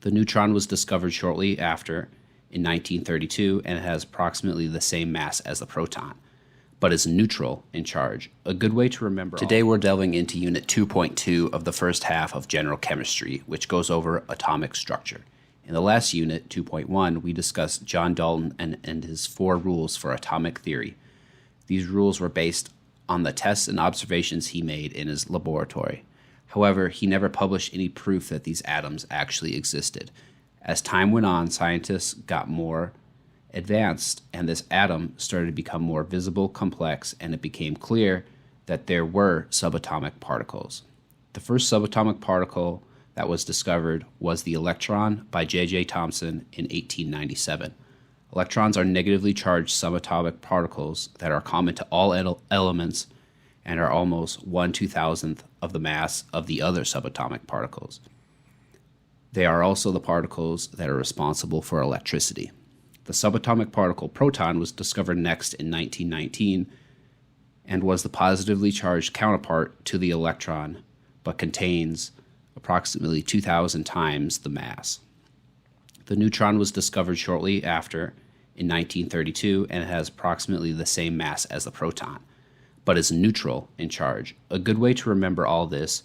The neutron was discovered shortly after, in 1932, and it has approximately the same mass as the proton, but is neutral in charge. A good way to remember. Today we're delving into Unit 2.2 of the first half of General Chemistry, which goes over atomic structure. In the last unit, 2.1, we discussed John Dalton and his 4 rules for atomic theory. These rules were based on the tests and observations he made in his laboratory. However, he never published any proof that these atoms actually existed. As time went on, scientists got more advanced, and this atom started to become more visible, complex, and it became clear that there were subatomic particles. The first subatomic particle that was discovered was the electron by J.J. Thomson in 1897. Electrons are negatively charged subatomic particles that are common to all elements and are almost 1/2000th of the mass of the other subatomic particles. They are also the particles that are responsible for electricity. The subatomic particle proton was discovered next in 1919 and was the positively charged counterpart to the electron, but contains approximately 2,000 times the mass. The neutron was discovered shortly after, in 1932, and it has approximately the same mass as the proton, but is neutral in charge. A good way to remember all this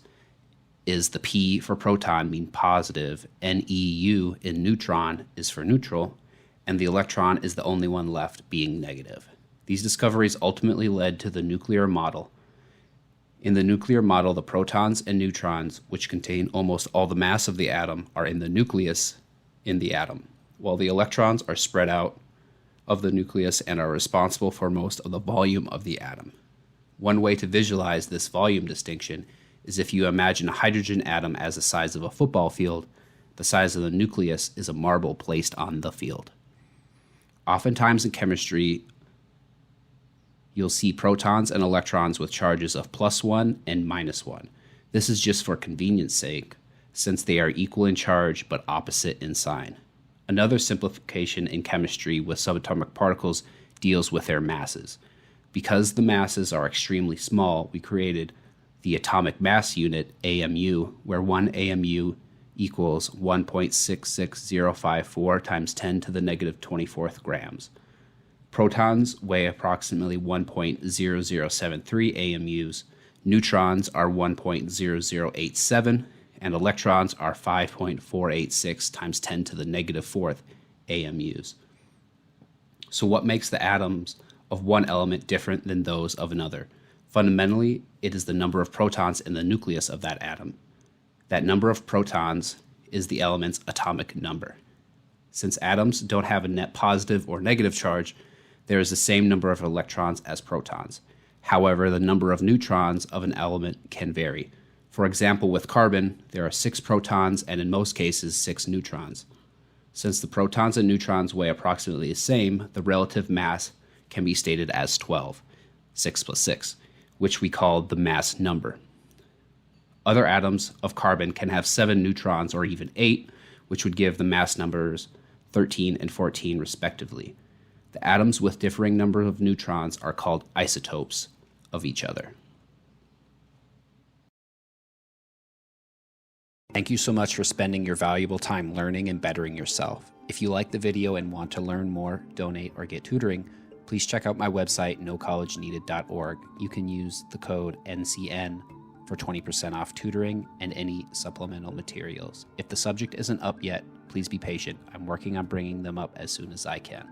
is the P for proton mean positive, NEU in neutron is for neutral, and the electron is the only one left being negative. These discoveries ultimately led to the nuclear model. In the nuclear model, the protons and neutrons, which contain almost all the mass of the atom, are in the nucleus in the atom, while the electrons are spread out of the nucleus and are responsible for most of the volume of the atom. One way to visualize this volume distinction is if you imagine a hydrogen atom as the size of a football field, the size of the nucleus is a marble placed on the field. Oftentimes in chemistry, you'll see protons and electrons with charges of +1 and -1. This is just for convenience sake, since they are equal in charge but opposite in sign. Another simplification in chemistry with subatomic particles deals with their masses. Because the masses are extremely small, we created the atomic mass unit, AMU, where 1 AMU equals 1.66054 times 10 to the negative 24th grams. Protons weigh approximately 1.0073 AMUs, neutrons are 1.0087, and electrons are 5.486 times 10 to the negative 4th AMUs. So what makes the atoms of one element different than those of another? Fundamentally, it is the number of protons in the nucleus of that atom. That number of protons is the element's atomic number. Since atoms don't have a net positive or negative charge, there is the same number of electrons as protons. However, the number of neutrons of an element can vary. For example, with carbon, there are 6 protons and in most cases 6 neutrons. Since the protons and neutrons weigh approximately the same, the relative mass can be stated as 12, 6 plus 6, which we call the mass number. Other atoms of carbon can have 7 neutrons or even 8, which would give the mass numbers 13 and 14 respectively. The atoms with differing numbers of neutrons are called isotopes of each other. Thank you so much for spending your valuable time learning and bettering yourself. If you like the video and want to learn more, donate, or get tutoring, please check out my website, nocollegeneeded.org. You can use the code NCN for 20% off tutoring and any supplemental materials. If the subject isn't up yet, please be patient. I'm working on bringing them up as soon as I can.